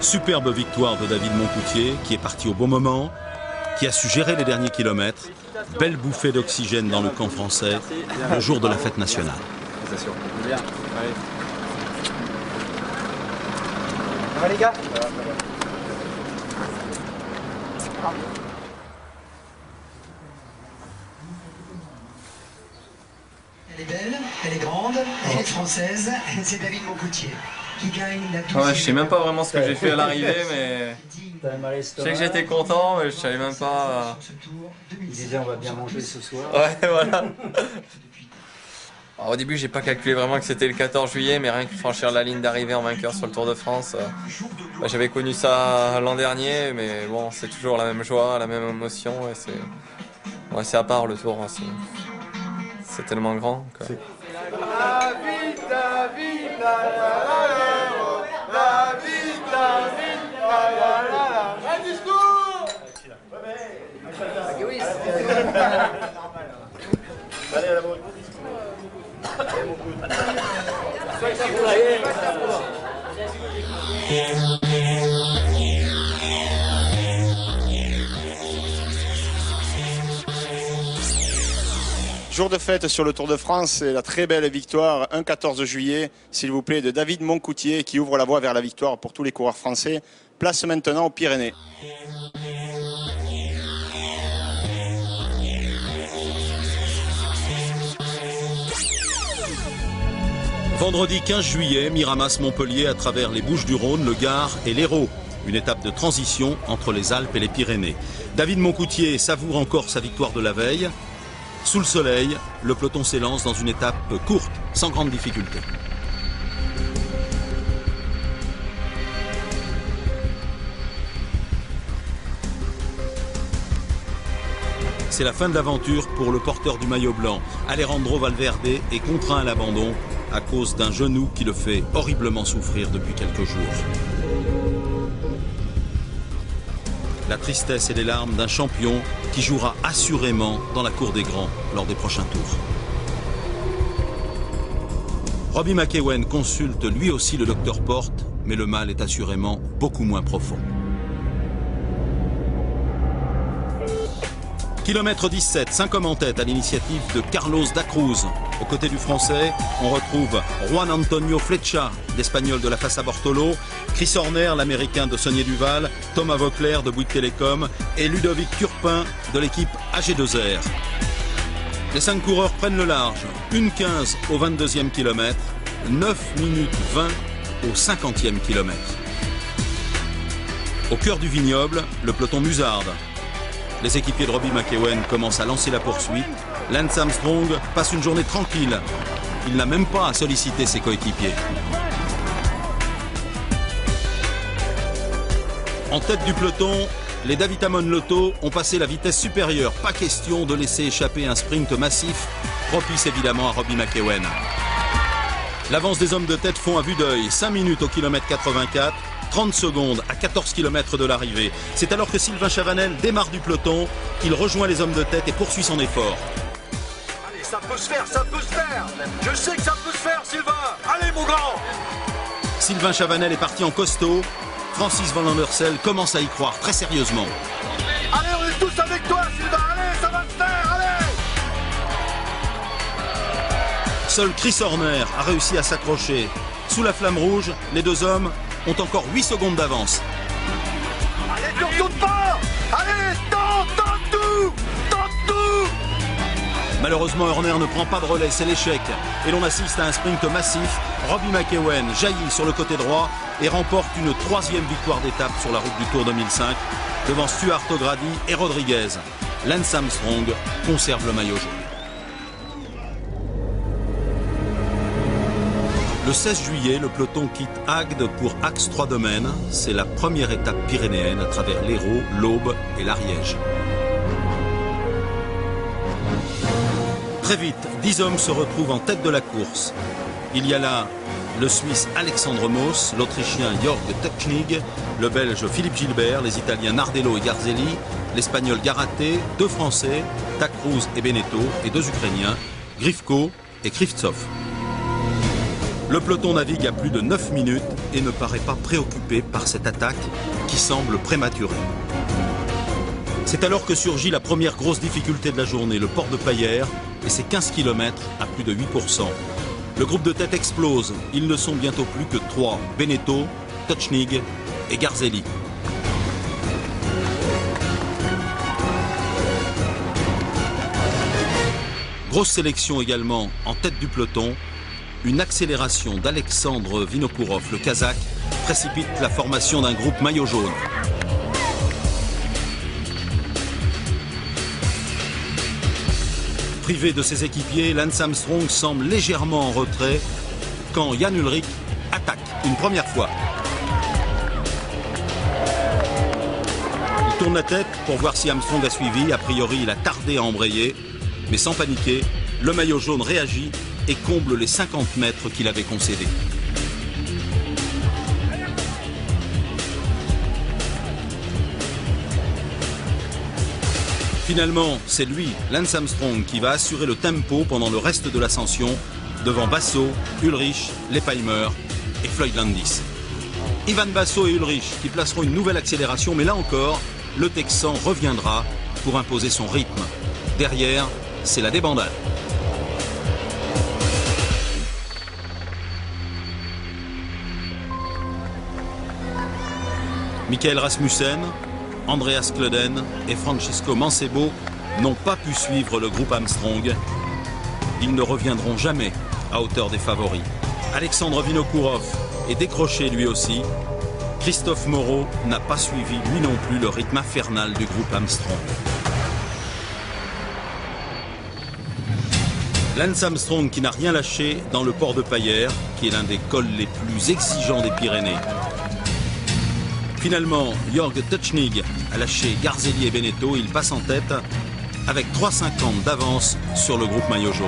Superbe victoire de David Moncoutier qui est parti au bon moment, qui a su gérer les derniers kilomètres. Belle bouffée d'oxygène dans le camp français le jour de la fête nationale. Ça va les gars? Elle est belle, elle est grande, elle est française, c'est David Moncoutier qui gagne la 12e. Ouais, je sais même pas vraiment ce que j'ai fait à l'arrivée, mais je sais que j'étais content, mais je savais même pas. Il disait on va bien manger ce soir. Ouais, voilà. Alors, au début, j'ai pas calculé vraiment que c'était le 14 juillet, mais rien que franchir la ligne d'arrivée en vainqueur sur le Tour de France, j'avais connu ça l'an dernier, mais bon, c'est toujours la même joie, la même émotion, et c'est à part le Tour, hein, c'est tellement grand. Que... David, David, la la la la, David, David, la la la la. Un discours. Allez, à la bonne. Jour de fête sur le Tour de France et la très belle victoire, un 14 juillet, s'il vous plaît, de David Moncoutier qui ouvre la voie vers la victoire pour tous les coureurs français. Place maintenant aux Pyrénées. Vendredi 15 juillet, Miramas-Montpellier à travers les Bouches-du-Rhône, le Gard et l'Hérault. Une étape de transition entre les Alpes et les Pyrénées. David Moncoutier savoure encore sa victoire de la veille. Sous le soleil, le peloton s'élance dans une étape courte, sans grande difficulté. C'est la fin de l'aventure pour le porteur du maillot blanc. Alejandro Valverde est contraint à l'abandon à cause d'un genou qui le fait horriblement souffrir depuis quelques jours. La tristesse et les larmes d'un champion qui jouera assurément dans la cour des grands lors des prochains tours. Robbie McEwen consulte lui aussi le docteur Porte, mais le mal est assurément beaucoup moins profond. Kilomètre 17, 5 hommes en tête à l'initiative de Carlos da Cruz. Aux côtés du Français, on retrouve Juan Antonio Flecha, l'Espagnol de la Fassa Bortolo, Chris Horner, l'Américain de Saunier Duval, Thomas Vauclair de Bouygues Télécom et Ludovic Turpin de l'équipe AG2R. Les 5 coureurs prennent le large, 1:15 au 22e kilomètre, 9 minutes 20 au 50e kilomètre. Au cœur du vignoble, le peloton musarde. Les équipiers de Robbie McEwen commencent à lancer la poursuite. Lance Armstrong passe une journée tranquille. Il n'a même pas à solliciter ses coéquipiers. En tête du peloton, les David Amon Lotto ont passé la vitesse supérieure. Pas question de laisser échapper un sprint massif, propice évidemment à Robbie McEwen. L'avance des hommes de tête font à vue d'œil 5 minutes au kilomètre 84. 30 secondes à 14 km de l'arrivée. C'est alors que Sylvain Chavanel démarre du peloton, qu'il rejoint les hommes de tête et poursuit son effort. Allez, ça peut se faire, ça peut se faire. Je sais que ça peut se faire, Sylvain. Allez, mon grand. Sylvain Chavanel est parti en costaud. Francis Van Landersel commence à y croire très sérieusement. Allez, on est tous avec toi, Sylvain. Allez, ça va se faire, allez. Seul Chris Horner a réussi à s'accrocher. Sous la flamme rouge, les deux hommes ont encore 8 secondes d'avance. Allez, tu retournes pas. Allez, tente tout. Tente tout. Malheureusement, Horner ne prend pas de relais, c'est l'échec. Et l'on assiste à un sprint massif. Robbie McEwen jaillit sur le côté droit et remporte une 3e victoire d'étape sur la route du Tour 2005 devant Stuart O'Grady et Rodriguez. Lance Armstrong conserve le maillot jaune. Le 16 juillet, le peloton quitte Agde pour Axe 3 Domaines. C'est la première étape pyrénéenne à travers l'Hérault, l'Aube et l'Ariège. Très vite, 10 hommes se retrouvent en tête de la course. Il y a là le Suisse Alexandre Moos, l'Autrichien Jörg Teuchnig, le Belge Philippe Gilbert, les Italiens Nardello et Garzelli, l'Espagnol Garaté, 2 Français, Tacruz et Beneteau, et 2 Ukrainiens, Grifko et Krivtsov. Le peloton navigue à plus de 9 minutes et ne paraît pas préoccupé par cette attaque qui semble prématurée. C'est alors que surgit la première grosse difficulté de la journée, le port de Paillères et ses 15 km à plus de 8%. Le groupe de tête explose, ils ne sont bientôt plus que 3, Beneteau, Totschnig et Garzelli. Grosse sélection également en tête du peloton, une accélération d'Alexandre Vinokourov, le Kazakh, précipite la formation d'un groupe maillot jaune. Privé de ses équipiers, Lance Armstrong semble légèrement en retrait quand Jan Ullrich attaque une première fois. Il tourne la tête pour voir si Armstrong a suivi. A priori, il a tardé à embrayer, mais sans paniquer, le maillot jaune réagit et comble les 50 mètres qu'il avait concédés. Finalement, c'est lui, Lance Armstrong, qui va assurer le tempo pendant le reste de l'ascension devant Basso, Ullrich, Leipheimer et Floyd Landis. Ivan Basso et Ullrich qui placeront une nouvelle accélération, mais là encore, le Texan reviendra pour imposer son rythme. Derrière, c'est la débandade. Michael Rasmussen, Andreas Klöden et Francisco Mancebo n'ont pas pu suivre le groupe Armstrong. Ils ne reviendront jamais à hauteur des favoris. Alexandre Vinokourov est décroché lui aussi. Christophe Moreau n'a pas suivi lui non plus le rythme infernal du groupe Armstrong. Lance Armstrong qui n'a rien lâché dans le port de Paillères, qui est l'un des cols les plus exigeants des Pyrénées. Finalement, Jörg Totschnig a lâché Garzelli et Beneteau. Il passe en tête avec 3,50 d'avance sur le groupe maillot jaune.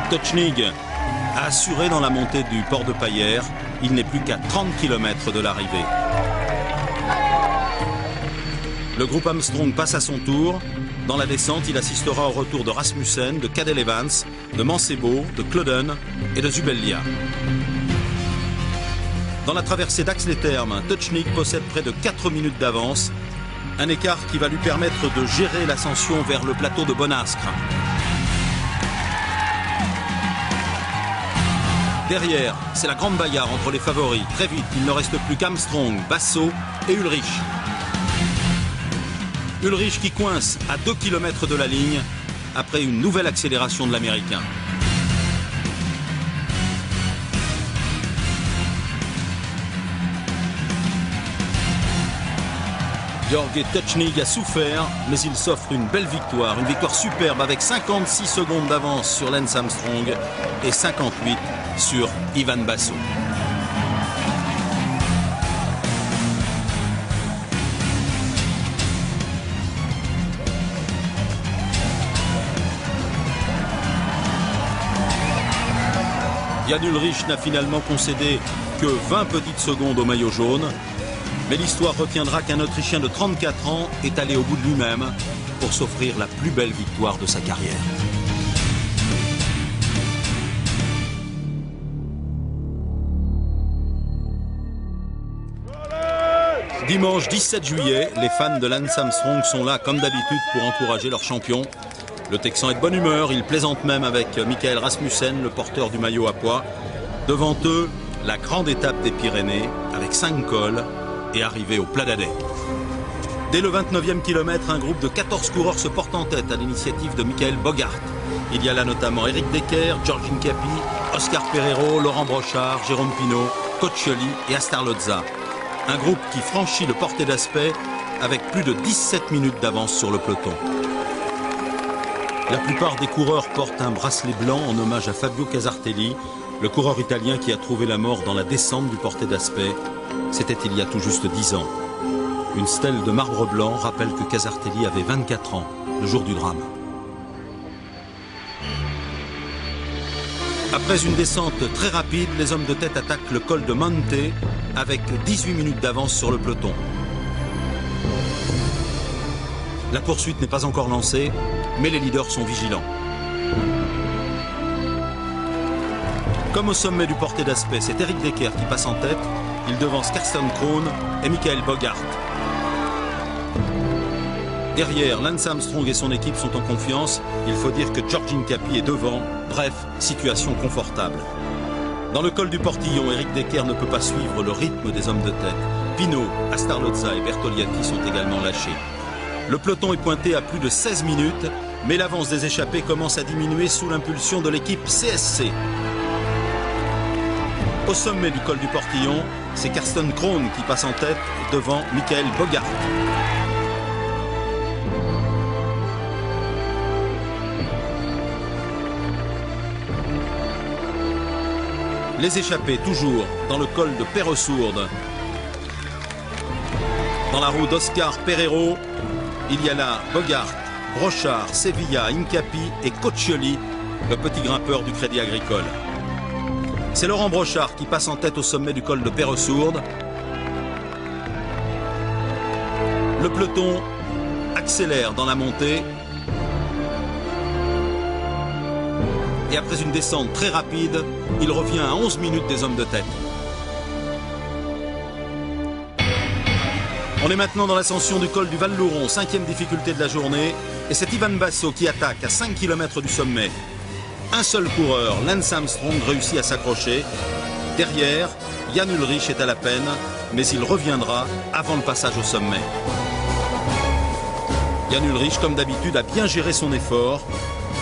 Totschnig a assuré dans la montée du port de Paillères. Il n'est plus qu'à 30 km de l'arrivée. Le groupe Armstrong passe à son tour. Dans la descente, il assistera au retour de Rasmussen, de Cadel Evans, de Mancebo, de Klöden et de Zubeldia. Dans la traversée d'Ax-les-Thermes, Totschnig possède près de 4 minutes d'avance. Un écart qui va lui permettre de gérer l'ascension vers le plateau de Bonascre. Derrière, c'est la grande bagarre entre les favoris. Très vite, il ne reste plus qu'Armstrong, Basso et Ullrich. Ullrich qui coince à 2 km de la ligne après une nouvelle accélération de l'Américain. Jörg Totschnig a souffert, mais il s'offre une belle victoire. Une victoire superbe avec 56 secondes d'avance sur Lance Armstrong et 58 sur Ivan Basso. Jan Ullrich n'a finalement concédé que 20 petites secondes au maillot jaune. Mais l'histoire retiendra qu'un Autrichien de 34 ans est allé au bout de lui-même pour s'offrir la plus belle victoire de sa carrière. Dimanche 17 juillet, les fans de Lance Armstrong sont là comme d'habitude pour encourager leur champion. Le Texan est de bonne humeur, il plaisante même avec Michael Rasmussen, le porteur du maillot à pois. Devant eux, la grande étape des Pyrénées avec 5 cols et arrivé au Pla d'Adet. Dès le 29e kilomètre, un groupe de 14 coureurs se porte en tête à l'initiative de Michael Bogart. Il y a là notamment Eric Decker, George Incapi, Oscar Pereiro, Laurent Brochard, Jérôme Pinault, Coccioli et Astar Loza. Un groupe qui franchit le Portet d'Aspet avec plus de 17 minutes d'avance sur le peloton. La plupart des coureurs portent un bracelet blanc en hommage à Fabio Casartelli, le coureur italien qui a trouvé la mort dans la descente du Portet d'Aspet. C'était il y a tout juste 10 ans. Une stèle de marbre blanc rappelle que Casartelli avait 24 ans, le jour du drame. Après une descente très rapide, les hommes de tête attaquent le col de Monte avec 18 minutes d'avance sur le peloton. La poursuite n'est pas encore lancée, mais les leaders sont vigilants. Comme au sommet du porté d'aspect, c'est Eric Decker qui passe en tête. Il devance Karsten Kroon et Michael Bogart. Derrière, Lance Armstrong et son équipe sont en confiance. Il faut dire que George Hincapie est devant. Bref, situation confortable. Dans le col du Portillon, Eric Decker ne peut pas suivre le rythme des hommes de tête. Pinot, Astarloza et Bertoliatti sont également lâchés. Le peloton est pointé à plus de 16 minutes, mais l'avance des échappés commence à diminuer sous l'impulsion de l'équipe CSC. Au sommet du col du Portillon, c'est Karsten Kroon qui passe en tête devant Michael Bogart. Les échappés toujours dans le col de Perresourde. Dans la roue d'Oscar Pereiro, il y a là Bogart, Brochard, Sevilla, Hincapie et Coccioli, le petit grimpeur du Crédit Agricole. C'est Laurent Brochard qui passe en tête au sommet du col de Perresourde. Le peloton accélère dans la montée. Et après une descente très rapide, il revient à 11 minutes des hommes de tête. On est maintenant dans l'ascension du col du Val-Louron, 5e difficulté de la journée. Et c'est Ivan Basso qui attaque à 5 km du sommet. Un seul coureur, Lance Armstrong, réussit à s'accrocher. Derrière, Jan Ullrich est à la peine, mais il reviendra avant le passage au sommet. Jan Ullrich, comme d'habitude, a bien géré son effort.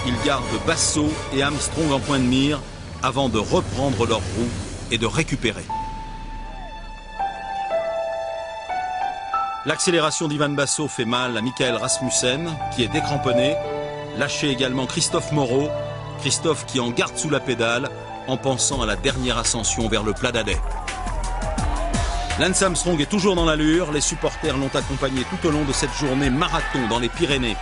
Il garde Basso et Armstrong en point de mire avant de reprendre leur roue et de récupérer. L'accélération d'Ivan Basso fait mal à Michael Rasmussen, qui est décramponné. Lâché également Christophe Moreau. Christophe qui en garde sous la pédale en pensant à la dernière ascension vers le Pla d'Adet. Lance Armstrong est toujours dans l'allure. Les supporters l'ont accompagné tout au long de cette journée marathon dans les Pyrénées.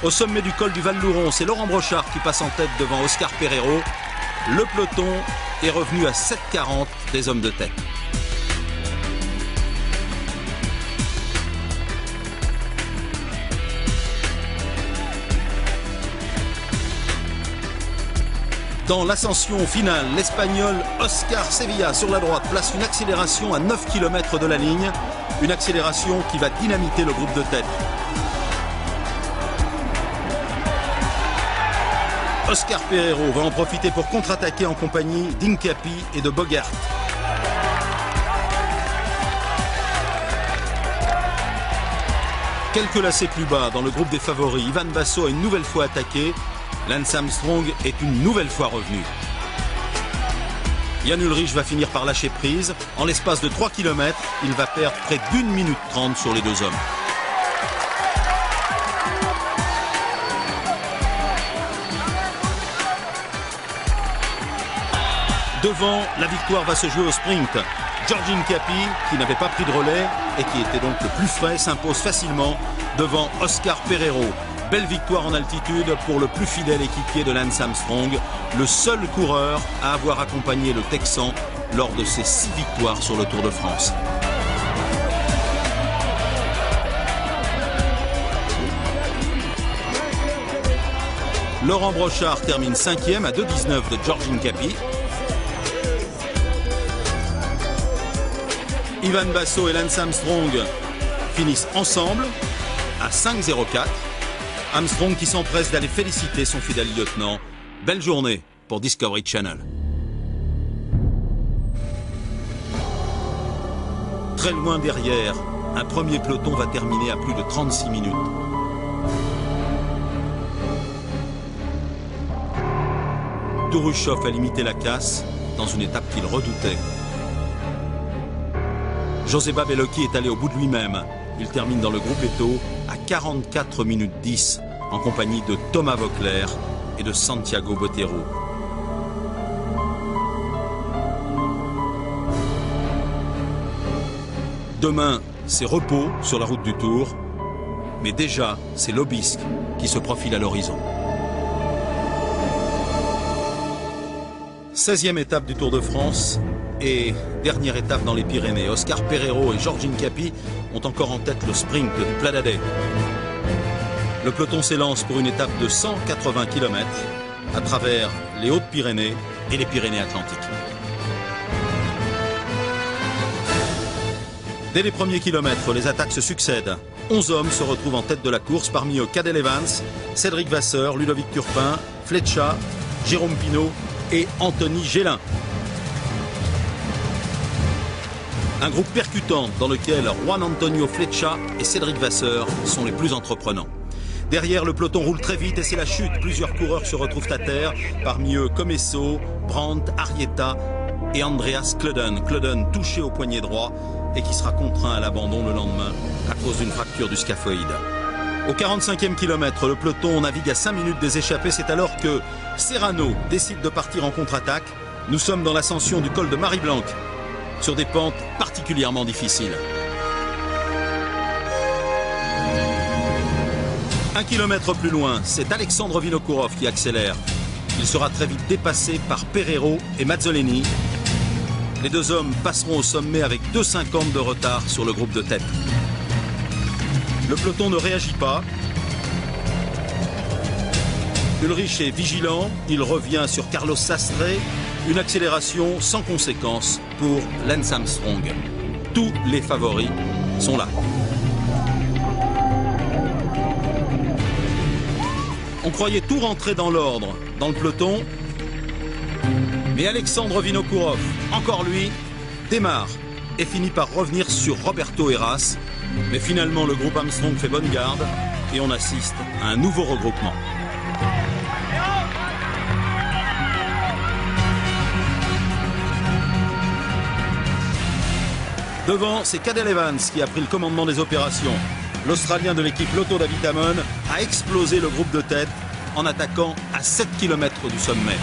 Au sommet du col du Val-Louron, c'est Laurent Brochard qui passe en tête devant Oscar Pereiro. Le peloton est revenu à 7,40 des hommes de tête. Dans l'ascension finale, l'Espagnol Oscar Sevilla sur la droite place une accélération à 9 km de la ligne. Une accélération qui va dynamiter le groupe de tête. Oscar Pereiro va en profiter pour contre-attaquer en compagnie d'Hincapie et de Bogart. Quelques lacets plus bas dans le groupe des favoris, Ivan Basso a une nouvelle fois attaqué. Lance Armstrong est une nouvelle fois revenu. Jan Ullrich va finir par lâcher prise. En l'espace de 3 km, il va perdre près d'1 minute 30 sur les deux hommes. Devant, la victoire va se jouer au sprint. George Hincapie, qui n'avait pas pris de relais et qui était donc le plus frais, s'impose facilement devant Oscar Pereiro. Belle victoire en altitude pour le plus fidèle équipier de Lance Armstrong, le seul coureur à avoir accompagné le Texan lors de ses 6 victoires sur le Tour de France. Laurent Brochard termine 5e à 2,19 de George Hincapie. Ivan Basso et Lance Armstrong finissent ensemble à 5,04. Armstrong qui s'empresse d'aller féliciter son fidèle lieutenant. Belle journée pour Discovery Channel. Très loin derrière, un premier peloton va terminer à plus de 36 minutes. Touruchov a limité la casse dans une étape qu'il redoutait. Joseba Bellocchi est allé au bout de lui-même. Il termine dans le gruppetto à 44 minutes 10 en compagnie de Thomas Voeckler et de Santiago Botero. Demain, c'est repos sur la route du Tour, mais déjà, c'est l'Aubisque qui se profile à l'horizon. 16e étape du Tour de France, Et dernière étape dans les Pyrénées, Oscar Pereiro et George Hincapie ont encore en tête le sprint du Pla d'Adet. Le peloton s'élance pour une étape de 180 km à travers les Hautes-Pyrénées et les Pyrénées-Atlantiques. Dès les premiers kilomètres, les attaques se succèdent. 11 hommes se retrouvent en tête de la course, parmi eux Cadel Evans, Cédric Vasseur, Ludovic Turpin, Flecha, Jérôme Pinault et Anthony Gélin. Un groupe percutant dans lequel Juan Antonio Flecha et Cédric Vasseur sont les plus entreprenants. Derrière, le peloton roule très vite et c'est la chute. Plusieurs coureurs se retrouvent à terre, parmi eux Comesso, Brandt, Arrieta et Andreas Klöden. Klöden touché au poignet droit et qui sera contraint à l'abandon le lendemain à cause d'une fracture du scaphoïde. Au 45e kilomètre, le peloton navigue à 5 minutes des échappées. C'est alors que Serrano décide de partir en contre-attaque. Nous sommes dans l'ascension du col de Marie-Blanque, sur des pentes particulièrement difficiles. 1 kilomètre plus loin, c'est Alexandre Vinokourov qui accélère. Il sera très vite dépassé par Pereiro et Mazzoleni. Les deux hommes passeront au sommet avec 2,50 de retard sur le groupe de tête. Le peloton ne réagit pas. Ulrich est vigilant, il revient sur Carlos Sastre. Une accélération sans conséquence pour Lance Armstrong. Tous les favoris sont là. On croyait tout rentrer dans l'ordre dans le peloton. Mais Alexandre Vinokourov, encore lui, démarre et finit par revenir sur Roberto Heras. Mais finalement, le groupe Armstrong fait bonne garde et on assiste à un nouveau regroupement. Devant, c'est Cadel Evans qui a pris le commandement des opérations. L'Australien de l'équipe Lotto Davitamon a explosé le groupe de tête en attaquant à 7 km du sommet.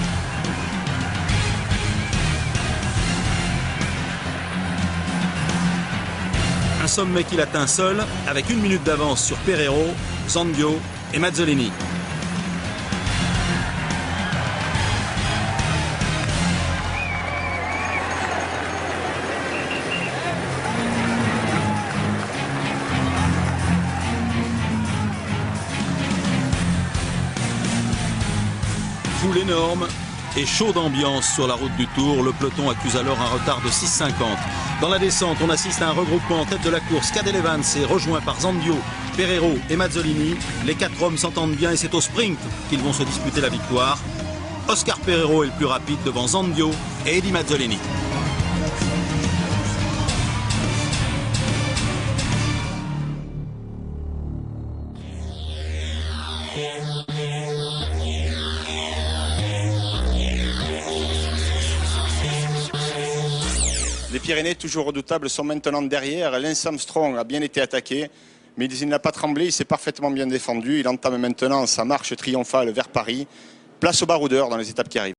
Un sommet qu'il atteint seul, avec 1 minute d'avance sur Pereiro, Zandio et Mazzoleni. Foule énorme et chaud d'ambiance sur la route du Tour. Le peloton accuse alors un retard de 6,50. Dans la descente, on assiste à un regroupement en tête de la course. Cadel Evans est rejoint par Zandio, Pereiro et Mazzoleni. Les 4 hommes s'entendent bien et c'est au sprint qu'ils vont se disputer la victoire. Oscar Pereiro est le plus rapide devant Zandio et Eddie Mazzoleni. Les Pyrénées, toujours redoutables, sont maintenant derrière. Lance Armstrong a bien été attaqué, mais il n'a pas tremblé, il s'est parfaitement bien défendu. Il entame maintenant sa marche triomphale vers Paris. Place aux baroudeurs dans les étapes qui arrivent.